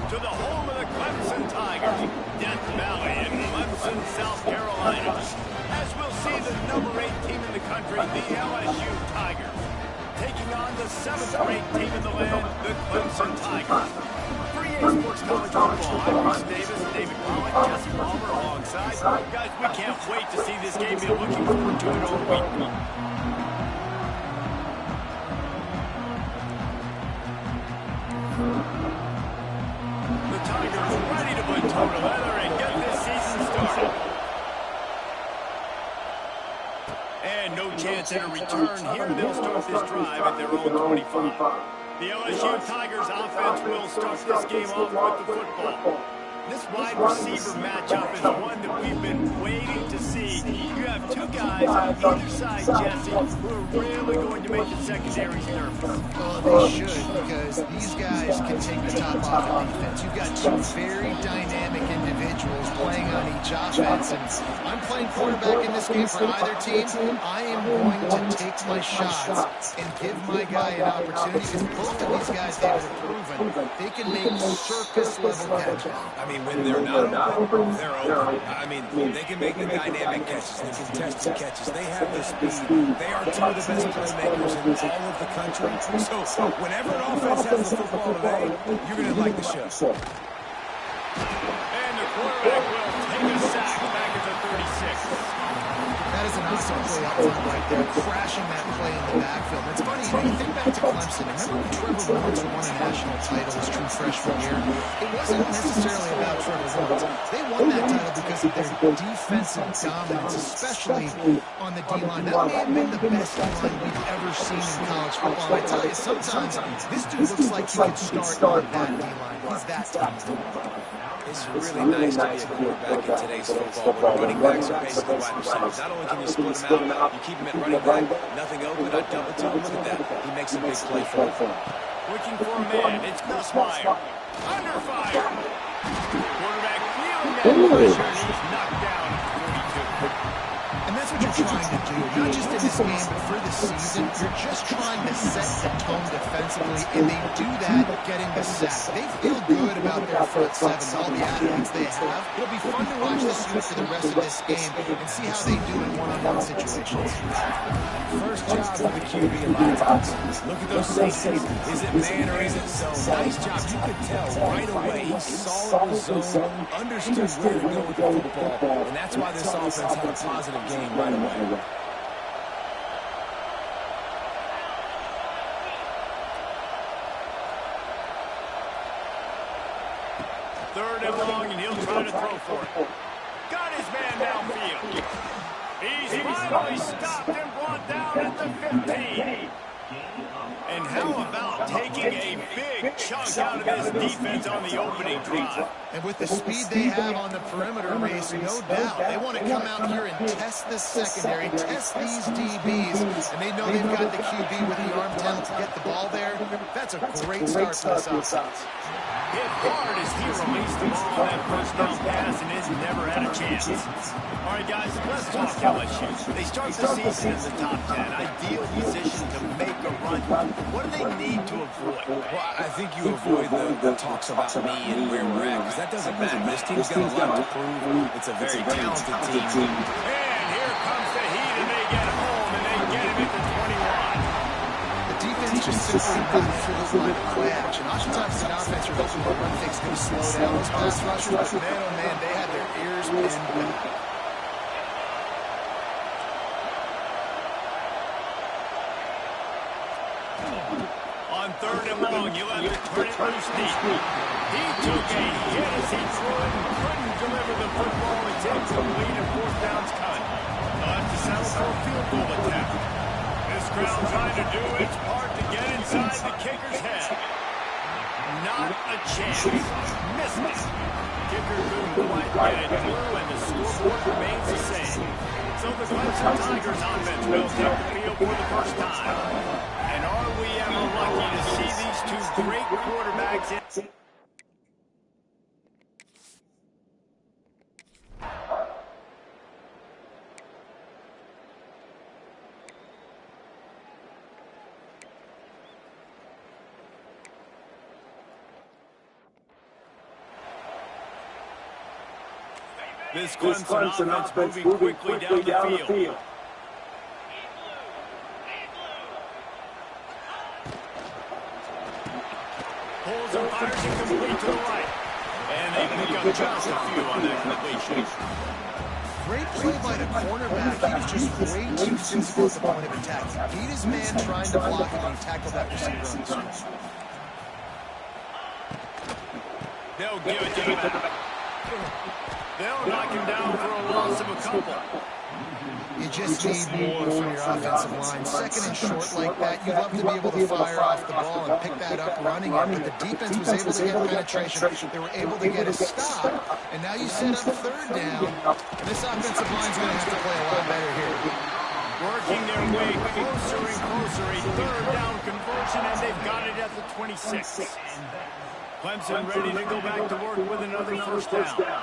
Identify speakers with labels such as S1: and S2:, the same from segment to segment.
S1: to the home of the Clemson Tigers, Death Valley in Clemson, South Carolina, as we'll see the #8 team in the country, the LSU Tigers, taking on the 7th-ranked team in the land, the Clemson Tigers. For EA Sports College Football, I'm Bruce Davis, David Pollock, Jesse Palmer alongside. Guys, we can't wait to see this game. We're looking forward to it all week. The Tigers ready to put toe to leather and get this season started. And no chance at a return here. They'll start this drive at their own 25. The LSU Tigers offense will start this game off with the football. This wide receiver matchup is one that we've been waiting to see. You have two guys on either side, Jesse, who are really going to make the secondaries nervous.
S2: Well, they should, because these guys can take the top off the defense. You've got two very dynamic individuals playing on each offense, and I'm playing quarterback in this game for either team. I am going to take my shots and give my guy an opportunity, because both of these guys have proven they can make circus-level catches.
S3: I mean, when they're not open, they're open. I mean, they can make the dynamic catches, the contested catches. They have the speed. They are two of the best playmakers in all of the country. So whenever an offense has the football today, you're going to like the show.
S1: And the quarterback will take a sack back at the 36.
S2: That is an awesome play up front right there, crashing that play in the backfield. It's funny, you think back to Clemson. Remember when Trevor Lawrence won a national title his true freshman year? It wasn't necessarily about Trevor Lawrence. They won that title because of their defensive dominance, especially on the D-line. That may have been the best line we've ever seen in college football. I tell you, sometimes this dude looks like he could start on that D-line. He's that talented.
S3: It's really nice to be a quarterback in today's football when running backs are basically wide receivers. Not only can you split them out, you keep them at running back, nothing open, I double to him. Look at that. He makes a big play for it.
S1: Looking for a man. It's Mcfly. Under fire. Quarterback feeling that pressure, and he's knocked down at 42.
S2: And that's what you're trying to do, not just in this game, but for the season. You're just trying to set the tone defensively, and they do that getting the sack. They feel good about their front seven, all the athletes they have. It'll be fun to watch this unit for the rest of this game and see how they do in one-on-one situations.
S3: First job of the QB in my offense. Look at those safeties. Is it man or is it zone? Nice job. You could tell right away he saw it was zone, understood where to go with the football, and that's why this offense had a positive game right away.
S1: Third and long, and he'll try to throw for it. Got his man downfield. He's finally stopped and brought down at the 15. And how about taking a big chunk out of this defense on the opening drive?
S2: And with the speed they have on the perimeter race, no doubt, they want to come out here and test this secondary, test these DBs, and they know they've got the QB with the arm talent to get the ball there. That's a great start for this offense.
S1: Hit hard as he released the ball on that first down pass and has never had a chance. All right, guys, let's talk LSU. They start the season in the top 10. Ideal position to make a run. What do they need to avoid?
S3: Well, I think you avoid the talks about me and where we're at, because that doesn't matter. This team's got a lot to prove. It's a very talented team.
S1: And here comes the heat, and they get home, and they get him at the 21.
S2: The defense just simply not sure this line of play action. Oftentimes, an offense you're hoping the run fake's going to slow down those pass rushers, but man, oh man, they had their ears pinned back.
S1: On third and long, you'll have to turn it loose deep. He took a hit as he threw it and couldn't deliver the football. It's incomplete and fourth down's cut. They'll have to settle for a field goal attempt. This crowd trying to do its part to get inside the kicker's head. Not a chance. Missed it. Kicker couldn't quite get it through, and the scoreboard remains the same. So the Clemson Tigers offense will take the field for the first time. And are we ever lucky to see these two great quarterbacks in? This Clemson offense moving quickly down the field. Pulls and fires it complete to the right. And they pick up just a few on that completion.
S2: Great play by the cornerback. He was just way too physical at the point of attack. Beat his man trying to block it and he tackled that receiver on the stretch.
S1: They'll give it to the back. They'll knock him down for a loss of a couple.
S2: You just need more from your offensive line. Second and short like that, you'd love to be able to fire off the ball and pick that up running it. But the defense was able to get penetration. They were able to get a stop. And now you set up third down. And this offensive line's going to have to play a lot better here.
S1: Working their way closer and closer. A third down conversion, and they've got it at the 26. Clemson ready to go back to work with another first down.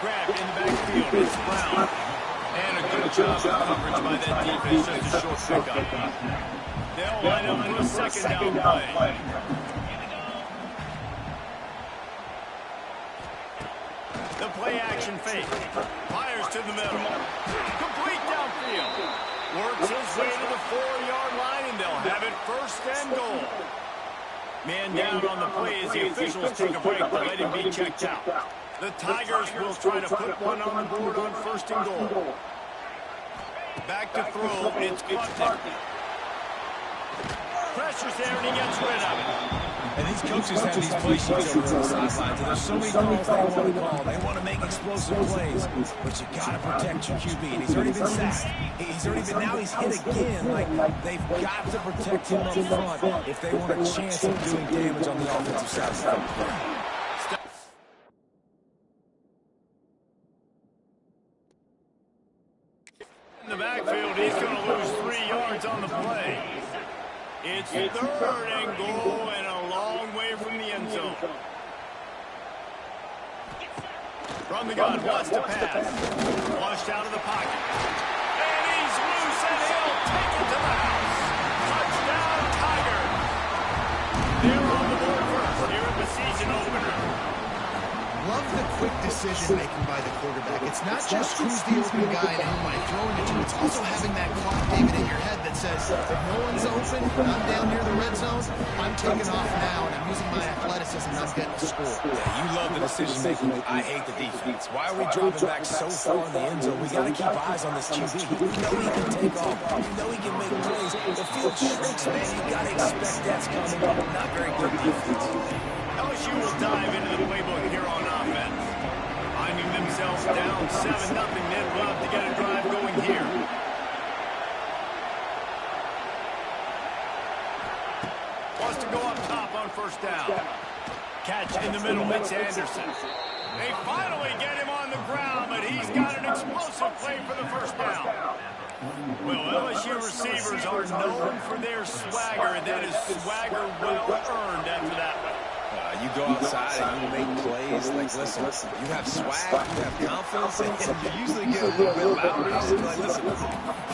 S1: Grab in the backfield, it's Brown. And a good job of coverage by that defense, just a short pickup. They'll line up for a second down play. The play action fake. Fires to the middle. Complete downfield. Works his way to the 4-yard line, and they'll have it first and goal. Man down on the play as the officials take a break to let him be checked out. The Tigers will try to put one on the board on first and goal. Back to throw, it's Clemson. Pressure's there and he gets rid of it.
S3: And these coaches have these play sheets over on the sidelines, and there's so many calls they want to call. They want to make explosive plays, but you got to protect your QB. And he's already been sacked. Now he's hit again. Like, they've got to protect him up front if they want a chance of doing damage on the offensive side of the football.
S1: In the backfield, he's going to lose 3 yards on the play. It's third and goal and a long way from the end zone. From the gun, wants to pass. Washed out of the pocket. And he's loose and he'll take it to the house. Touchdown, Tiger. They're on the board first here at the season opener.
S2: Love the quick decision-making by the quarterback. It's not just who's the open guy and who am I throwing it to. It's also having that clock, David, in your head that says, if no one's open, I'm down near the red zone, I'm taking off now, and I'm using my athleticism, and I'm getting a score.
S3: Yeah, you love the decision-making. I hate the defense. Why are we dropping back so far in the end zone? We got to keep eyes on this QB. We know he can take off. We know he can make plays. The field shrinks, man. You got to expect that's coming. Not very good defense.
S1: LSU will dive into the playbook here on offense. Finding themselves down 7-0, they'd love to get a drive going here. Wants to go up top on first down. Catch in the middle, hits Anderson. They finally get him on the ground, but he's got an explosive play for the first down. Well, LSU receivers are known for their swagger, and that is swagger well earned after that one.
S3: You go outside and you make plays. Like, listen, you have swag, you have confidence, and you usually get a little bit louder. Like, listen,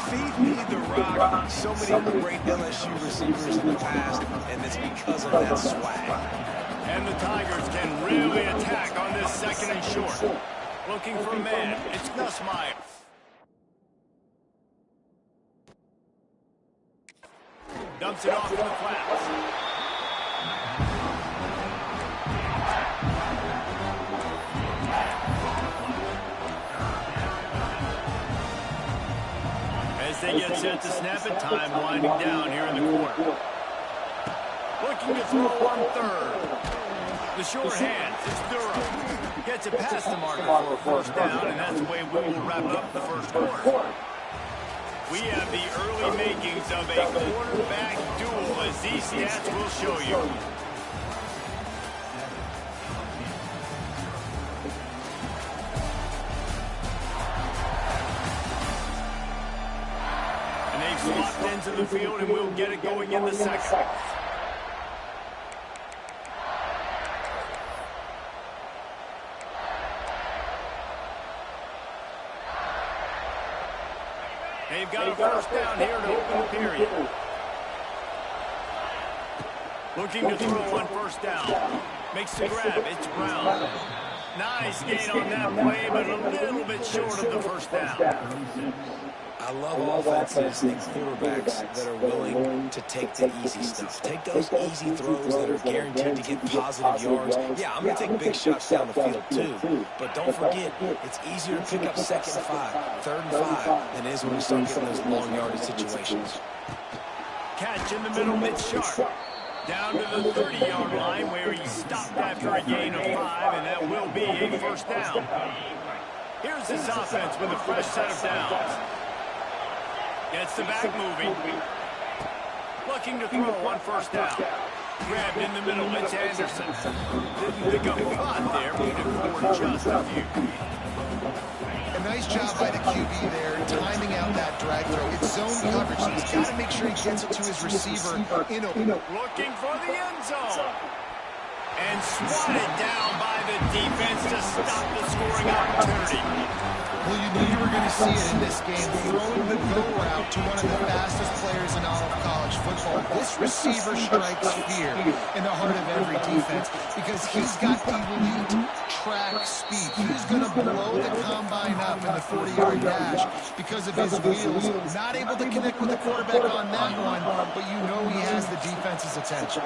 S3: feed me the rock. So many great LSU receivers in the past, and it's because of that swag.
S1: And the Tigers can really attack on this second and short. Looking for a man, it's Nussmeier. Dumps it off to the flats. As they get set to snap it, time winding down here in the quarter. Looking to throw on third. The short hands, it's Durham. Gets it past the marker for a first down, and that's the way we will wrap up the first quarter. We have the early makings of a quarterback duel, as these stats will show you. And they've swapped ends of the field, and we'll get it going in the second. They've got a first down here to open the period. Looking to throw on first down. Makes the grab. It's Brown. Nice gain on that play, but a little bit short of the first down.
S3: I love offenses and quarterbacks that are willing to take the easy stuff. Take those easy throws that are guaranteed to get positive yards. Yeah, I'm going to take big shots down the field too. But don't forget, it's easier to pick up 2nd and 5, 3rd and 5 than it is when you start getting those long yardage situations.
S1: Catch in the middle, mid-sharp. Down to the 30-yard line where he stopped after a gain of 5, and that will be a first down. Here's this offense with a fresh set of downs. Gets the back moving. Looking to throw on first down. Grabbed in the middle, it's Anderson. Didn't pick up a lot there, moved it forward just a few.
S2: A nice job by the QB there, timing out that drag throw. It's zone coverage, so he's got to make sure he gets it to his receiver in open.
S1: Looking for the end zone. And swatted down by the defense to stop the scoring opportunity.
S2: Well, you knew you were going to see it in this game, throwing the go route to one of the fastest players in all of college football. This receiver strikes fear in the heart of every defense because he's got elite track speed. He's going to blow the combine up in the 40-yard dash because of his wheels. Not able to connect with the quarterback on that one, but you know he has the defense's attention.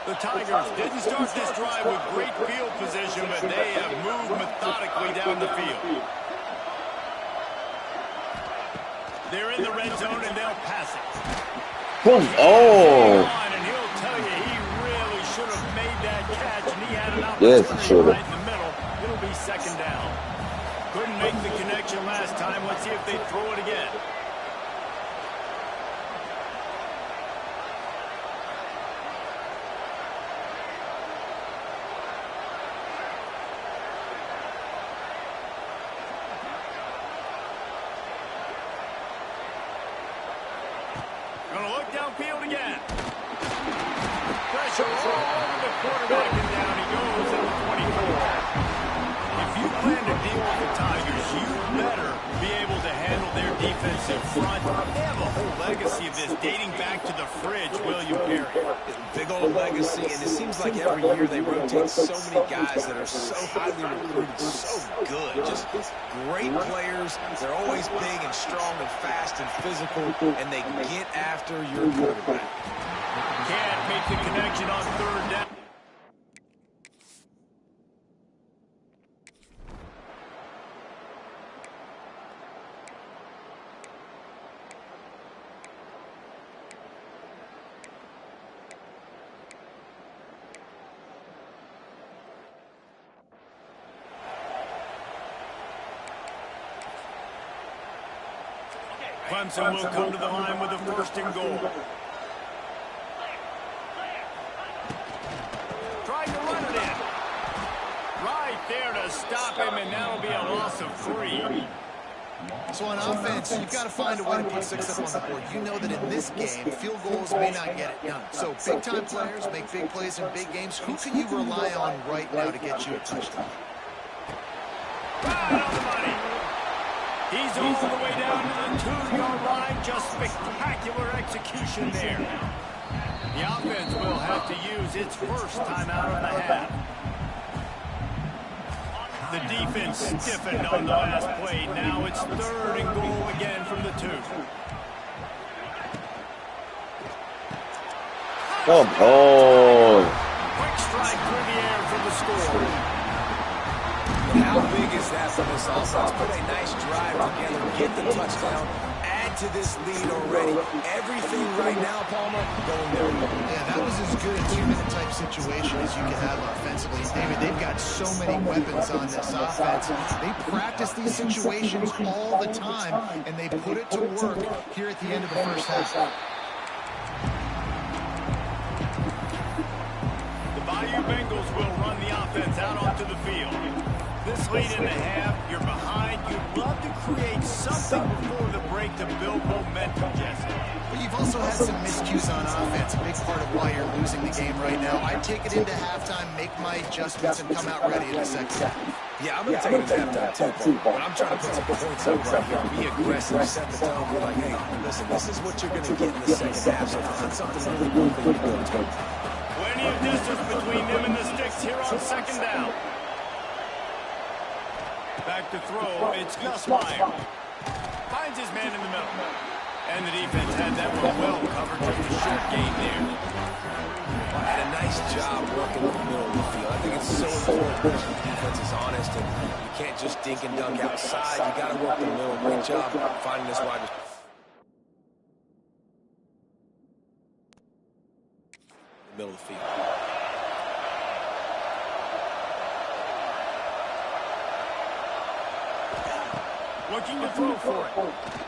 S1: The Tigers didn't start this drive with great field position, but they have moved methodically down the field. They're in the red zone, and they'll pass it.
S4: Oh!
S1: And he'll tell you he really should have made that catch, and he had an opportunity right in the middle. It'll be 2nd down. Couldn't make the connection last time. Let's see if they throw it again. Gonna look downfield again. Pressure all over the quarterback, and down he goes at the 24. If you plan to deal with the Tigers, you better be able to handle their defensive front. They have a whole legacy of this dating back to the fridge, William Perry.
S3: Big old legacy, and it seems like every year they rotate so many guys that are so highly recruited, so good, just great players. They're always big and strong and fast and physical, and they get after your quarterback.
S1: Can't make the connection on 3rd down. Clemson will come to the line with a 1st and goal. Trying to run it in. Right there to stop him, and that'll be a loss of 3.
S2: So on offense, you've got to find a way to put 6 up on the board. You know that in this game, field goals may not get it done. So big-time players make big plays in big games. Who can you rely on right now to get you a touchdown?
S1: Right on the money. He's all the way down to the 2-yard line. Just spectacular execution there. The offense will have to use its first timeout of the half. The defense stiffened on the last play. Now it's 3rd and goal again from the 2.
S4: Come on.
S1: Quick strike through the air for the score.
S3: How big is that for this offense? Put a nice drive together, get the touchdown, add to this lead already. Everything right now, Palmer, going their way.
S2: Yeah, that was as good a 2-minute type situation as you can have offensively. David, they've got so many weapons on this offense. They practice these situations all the time, and they put it to work here at the end of the first half.
S1: The Bayou Bengals will run the offense out onto the field. This lead in the half, you're behind. You'd love to create something before the break to build momentum, Jesse.
S2: But you've also had some miscues on offense, a big part of why you're losing the game right now. I'd take it into halftime, make my adjustments, and come out ready in the second half.
S3: Yeah, I'm going to take it into halftime too, but I'm trying to put some points up right here. Be aggressive, set the tone. Be like, hey, listen, this is what you're going to get in the second half, so find something really good to go to.
S1: When second down. Back to throw. It's Mcfly. Finds his man in the middle. And the defense had that one well covered. Just a short gain there.
S3: Well, had a nice job working the middle of the field. I think it's so important that the defense is honest and you can't just dink and dunk outside. You got to work the middle. Great job finding this wide receiver. Middle of the field.
S1: Looking to throw for it.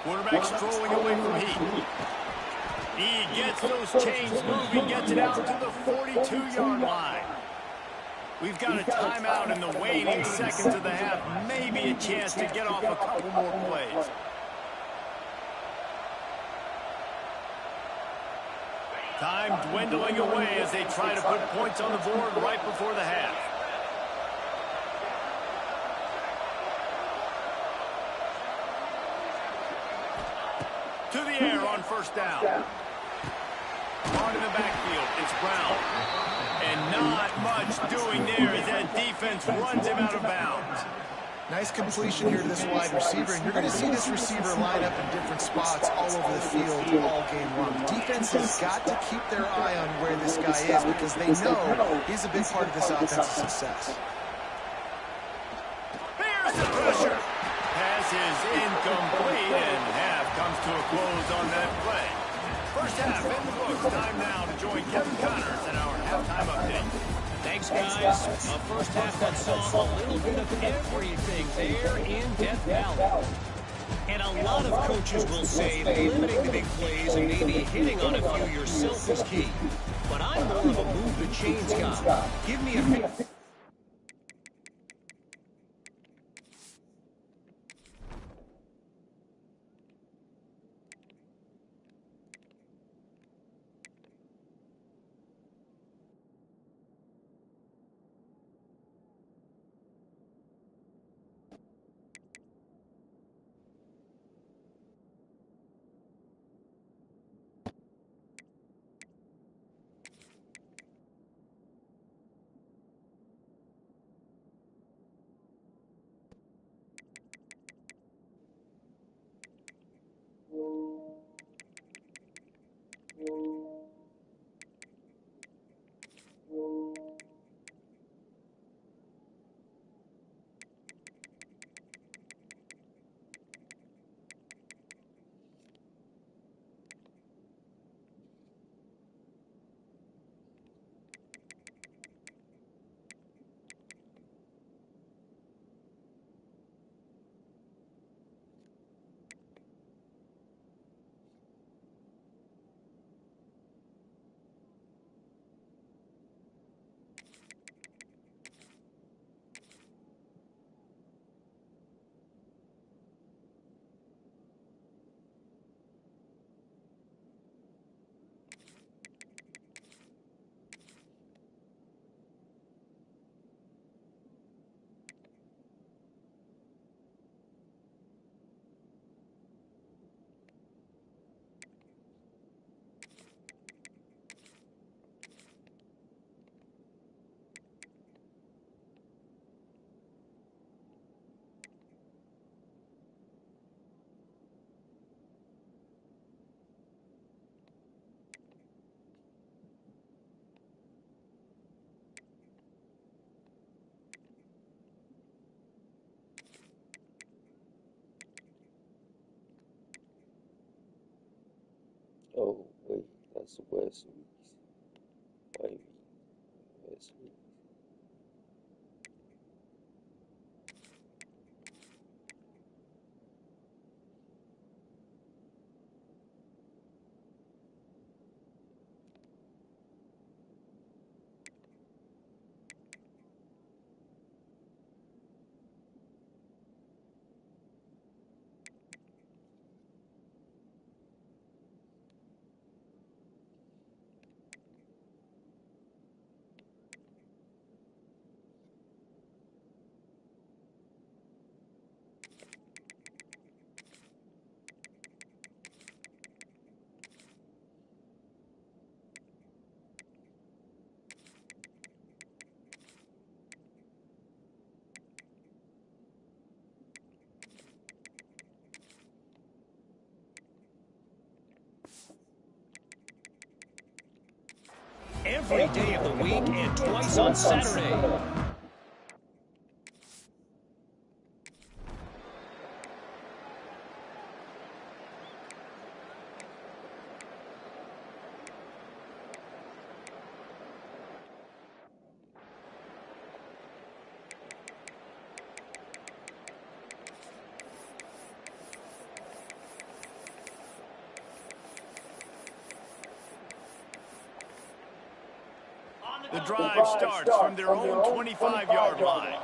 S1: Quarterback strolling away from heat. He gets those chains moving, gets it out to the 42-yard line. We've got a timeout in the waning seconds of the half. Maybe a chance to get off a couple more plays. Time dwindling away as they try to put points on the board right before the half. To the air on first down. On in the backfield, it's Brown. And not much doing there as that defense runs him out of bounds.
S2: Nice completion here to this wide receiver, and you're going to see this receiver line up in different spots all over the field all game long. Defense has got to keep their eye on where this guy is because they know he's a big part of this offense's success.
S1: There's the pressure. Pass is incomplete, and half comes to a close on that play. First half in the books. Time now to join Kevin Connors in our halftime update.
S5: Thanks, guys. A first half that saw a little bit of everything there in Death Valley. And a lot of coaches will say limiting the big plays and maybe hitting on a few yourself is key. But I'm more of a move the chains guy. Give me a...
S4: Oh, wait, that's West Weeks. Might be West Weeks.
S5: every day of the week and twice on Saturday.
S1: The drive starts from their own 25-yard line.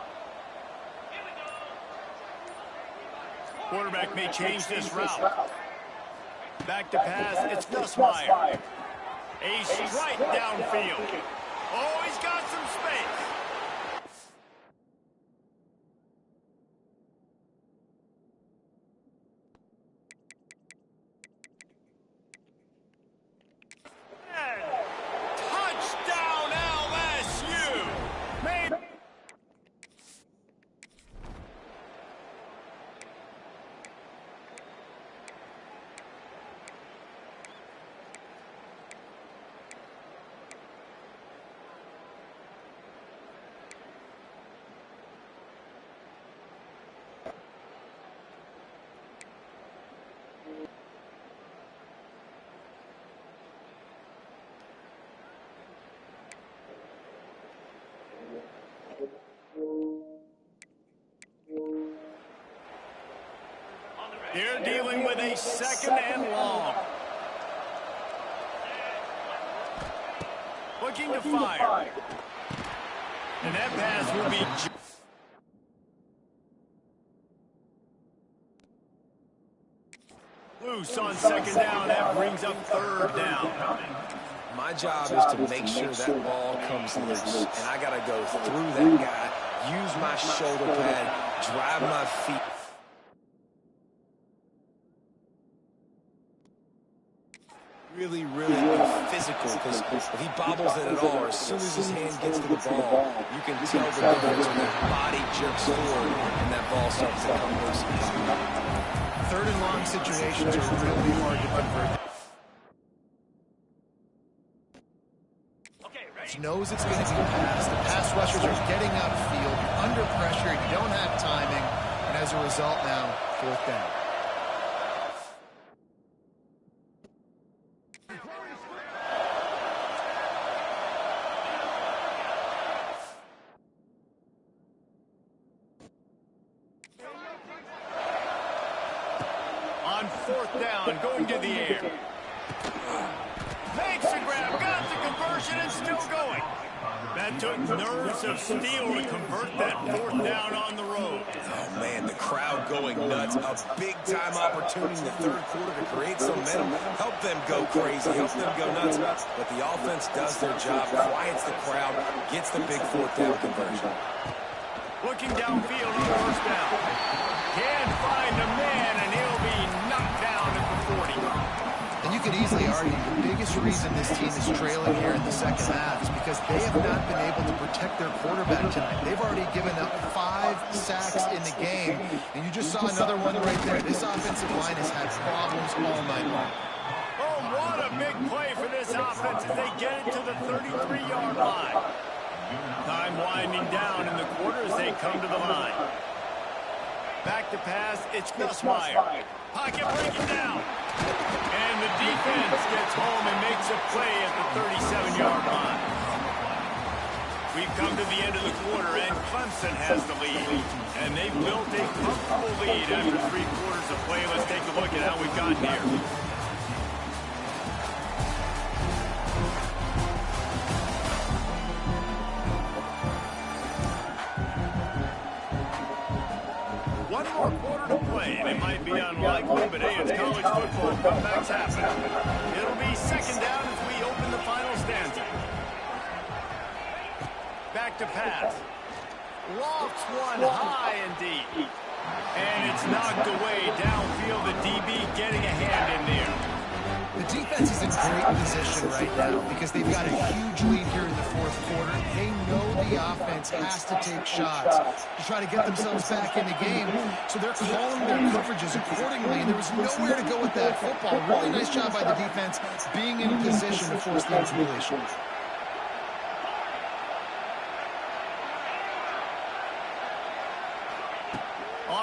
S1: Quarterback may change this route. Back to pass, it's Nussmeier. A strike downfield. Oh, he's got some space. Touchdown, LSU! Maybe. They're dealing with a second and long. Looking to fire. And that pass will be loose on second down. That brings up third down.
S3: My job is to make sure that ball comes loose, and I got to go through that guy, use my shoulder pad, drive my feet. Really be physical, because if he bobbles it at all, or as soon as his hand gets to the ball, you can tell the difference when that body jerks forward and that ball starts to come loose and pop up.
S2: Third and long situations are really hard to convert. He knows it's going to be passed. The pass rushers are getting upfield. You're under pressure. You don't have timing. And as a result now, fourth down.
S1: On fourth down, going to the air. Makes the grab, got the conversion, and still going. That took nerves of steel to convert that fourth down on the road.
S3: Oh, man, the crowd going nuts. A big-time opportunity in the third quarter to create some momentum. Help them go crazy, help them go nuts. But the offense does their job, quiets the crowd, gets the big fourth down conversion.
S1: Looking downfield on first down. Can't find a man, and he'll be knocked down at the 40.
S2: And you could easily argue the biggest reason this team is trailing here in the second half is because they have not been able to protect their quarterback tonight. They've already given up 5 sacks in the game, and you just saw another one right there. This offensive line has had problems all night long.
S1: Oh, what a big play for this offense as they get it to the 33-yard line. Time winding down in the quarter as they come to the line. Back to pass, it's Nussmeier. Pocket breaking down. And the defense gets home and makes a play at the 37-yard line. We've come to the end of the quarter, and Clemson has the lead. And they've built a comfortable lead after 3 quarters of play. Let's take a look at how we've gotten here. One more quarter to play, and it might be unlikely, but hey, it's college football. Comebacks happen. It'll be second down as we open the final stanza. Back to pass. Lofts one high and deep. And it's knocked away downfield. The DB getting a hand in there.
S2: The defense is in great position right now because they've got a huge lead here in the fourth quarter. They know the offense has to take shots to try to get themselves back in the game. So they're calling their coverages accordingly. And there was nowhere to go with that football. Really nice job by the defense being in position to force the incompletion.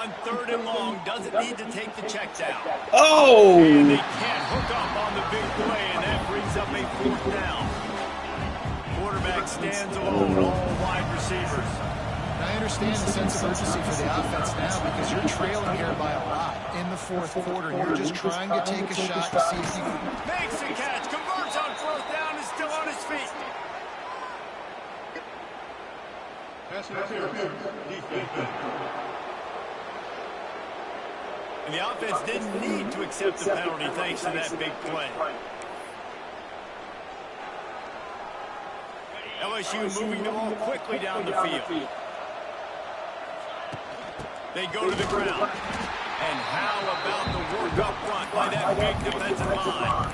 S1: On 3rd and long, doesn't need to take the check down.
S4: Oh!
S1: And they can't hook up on the big play, and that brings up a 4th down. Quarterback stands alone, all wide receivers.
S2: I understand the sense of urgency for the offense now because you're trailing here by a lot in the 4th quarter. You're just trying to take a shot to see if you can.
S1: Makes the catch, converts on 4th down, is still on his feet. And the offense didn't need to accept the penalty thanks to that big play. LSU moving the ball quickly down the field. They go to the ground. And how about the work up front by that big defensive line?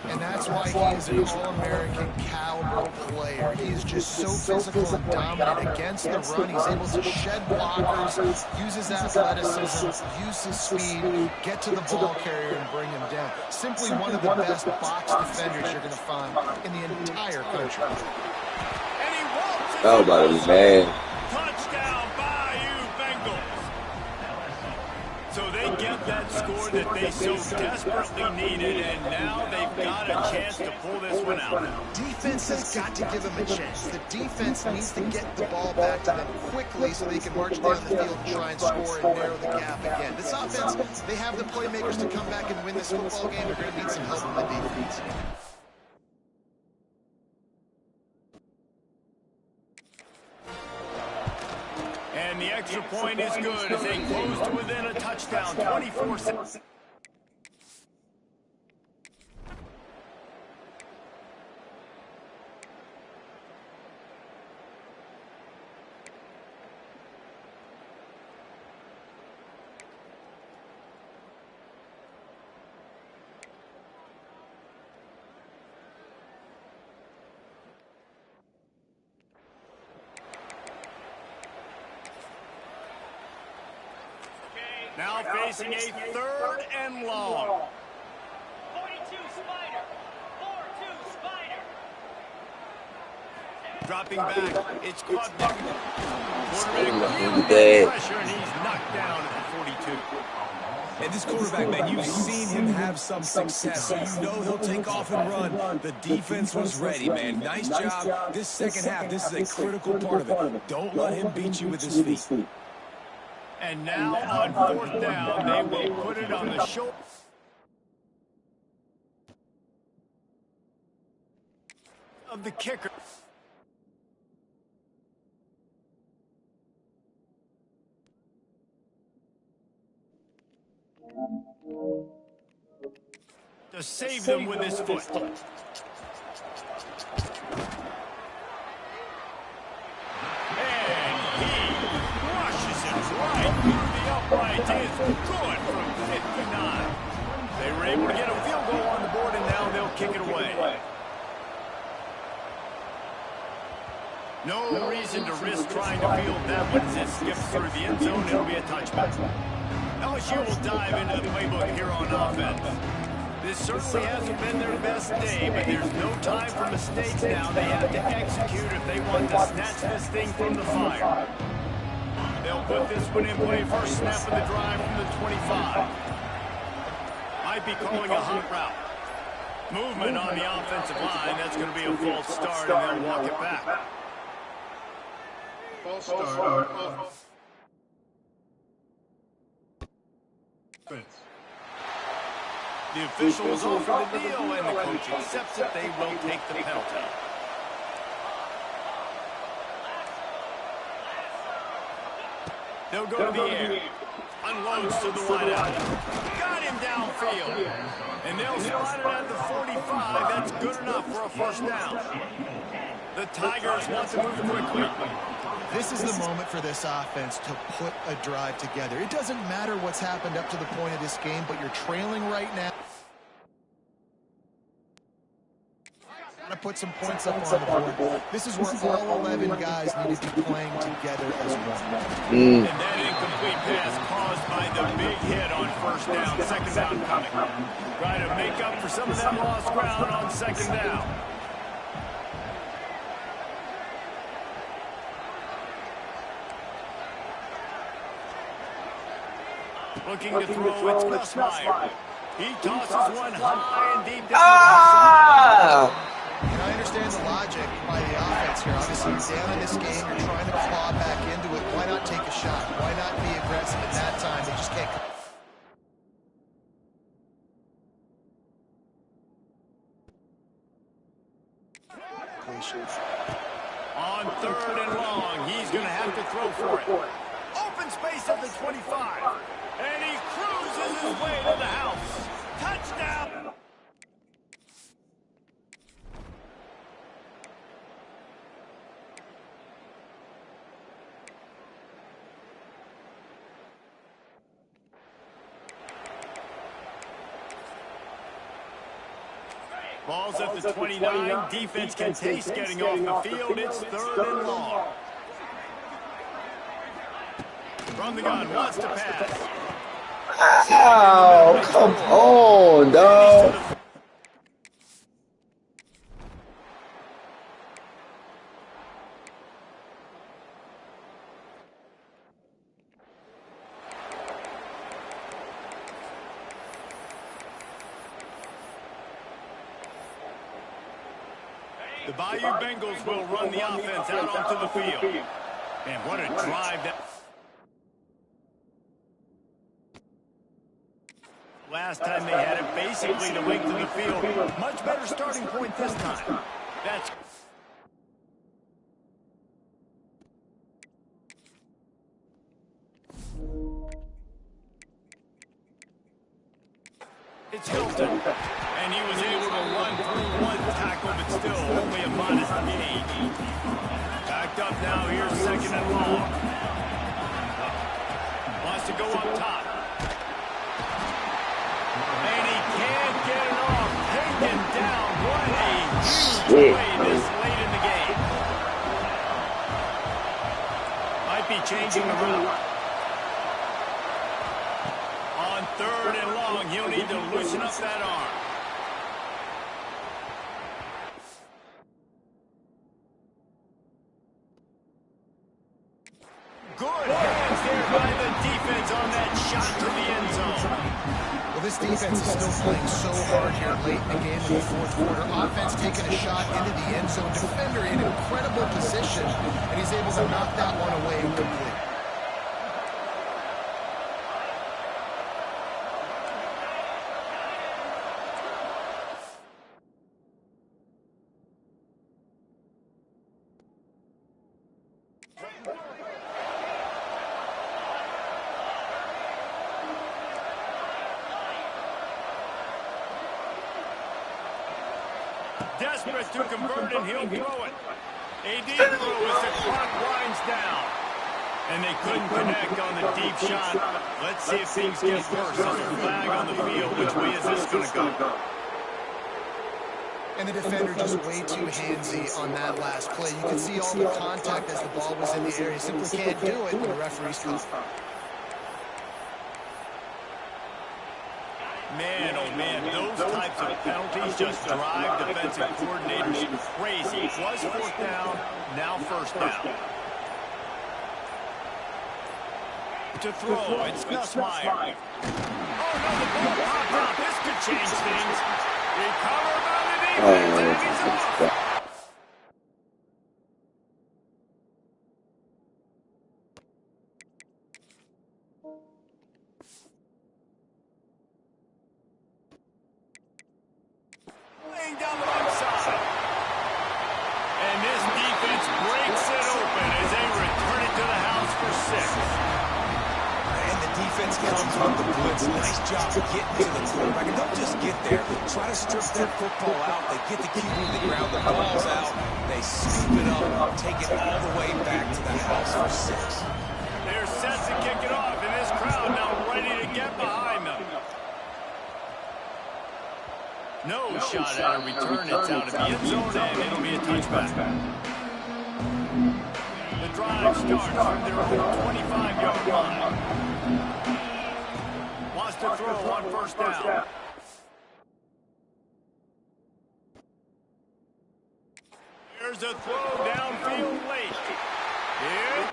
S2: And that's why he is an All-American caliber player. He is just so physical and dominant against the run. He's able to shed blockers, use his athleticism, use his speed, get to the ball carrier and bring him down. Simply one of the best box defenders you're going to find in the entire country.
S1: And he waltzes
S4: Oh, buddy, man.
S1: Touchdown, Bayou Bengals. So they get that score that they so desperately needed, and now they've got a chance to pull this one out.
S2: Defense has got to give them a chance. The defense needs to get the ball back to them quickly so they can march down the field and try and score and narrow the gap again. This offense, they have the playmakers to come back and win this football game. They're going to need some help from the defense.
S1: And the extra point is good as they close to within a touchdown, 24-6. Now facing a 3rd and long.
S5: 42 Spider. 4-2 Spider.
S1: Dropping back, it's Klubnik. Quarterback
S4: Look
S1: really
S4: at that.
S1: pressure, and he's knocked down at the 42.
S3: And this quarterback, man, you've seen him have some success, so you know he'll take off and run. The defense was ready, man. Nice job. This second half, this is a critical part of it. Don't let him beat you with his feet.
S1: And now on 4th down, they will put it on the shoulder of the kicker. To save them with his foot. And he crushes it right through the upright. It's good from 59. They were able to get a field goal on the board, and now they'll kick it away. No reason to risk trying to field that one as it skips through the end zone. It'll be a touchback. LSU will dive into the playbook here on offense. This certainly hasn't been their best day, but there's no time for mistakes now. They have to execute if they want to snatch this thing from the fire. They'll put this one in play. First snap of the drive from the 25. Might be calling a hot route. Movement on the offensive line. That's going to be a false start, and they'll walk it back.
S6: False start.
S1: The officials offer the deal, and the coach accepts it. They will take the penalty. They'll go to the air. Unloads to the wide out. Got him downfield. And they'll slide it at the 45. That's good enough for a first down. The Tigers want to move quickly.
S2: This is the moment for this offense to put a drive together. It doesn't matter what's happened up to the point of this game, but you're trailing right now. To put some points up on the board. This is where all 11 guys need to be playing together as one.
S1: And that incomplete pass caused by the big hit on first down. Second down coming. Trying to make up for some of that lost ground on second down. Looking to throw, it's Mcfly. He tosses one high and deep down.
S2: And I understand the logic by the offense here. Obviously, you're down in this game. You're trying to claw back into it. Why not take a shot? Why not be aggressive at that time? They just can't.
S1: On 3rd and long, he's going to have to throw for it. Open space at the 25. And he cruises his way to the house. Touchdown! Ball's at the 29. Defense can taste getting off the field. It's 3rd and long. From the gun, wants to pass.
S4: Oh, come on, dog.
S1: The Bayou Bengals will run the offense out onto the field. And what a drive that... Last time they had it basically the length of the field. Much better starting point this time. That's... It's Hilton. And he was able to run through one tackle, but still only a modest gain. Backed up now, here's 2nd and long. Wants to go up top. And he can't get it off. Taken down. What a huge play this late in the game. Might be changing the route. On 3rd and long, he'll need to loosen up that arm. Good hands there by the defense on that shot to the end zone.
S2: Well, this defense is still playing so hard here late in the game in the 4th quarter. Offense taking a shot into the end zone. Defender in incredible position, and he's able to knock that one away and complete.
S1: Desperate to convert and he'll throw it. A deep throw as the clock winds down. And they couldn't connect on the deep shot. Let's see if things get worse. There's a flag on the field. Which way is this going to go?
S2: And the defender just way too handsy on that last play. You can see all the contact as the ball was in the area. He simply can't do it, and the referee's caught.
S1: Man, oh man, those types of penalties just drive defensive coordinators crazy. It was 4th down, now 1st down. To throw, it's Mcfly. Oh no, the ball popped out. This could change things. Recovered by the defense, and he's off. Down the right side. And this defense breaks it open as they return it to the house for 6.
S3: And the defense comes with the blitz. Nice job of getting to the quarterback. And don't just get there. Try to strip that football out. They get the QB to the ground. The ball's out. They scoop it up, take it all the way back to the house for 6.
S1: They're set to kick it off, and this crowd now ready to get behind them. No shot at a return. It's out of the end zone, and it'll be a touchback. The drive starts from their own 25-yard line. Wants to throw on 1st down. Here's a throw downfield late. Here.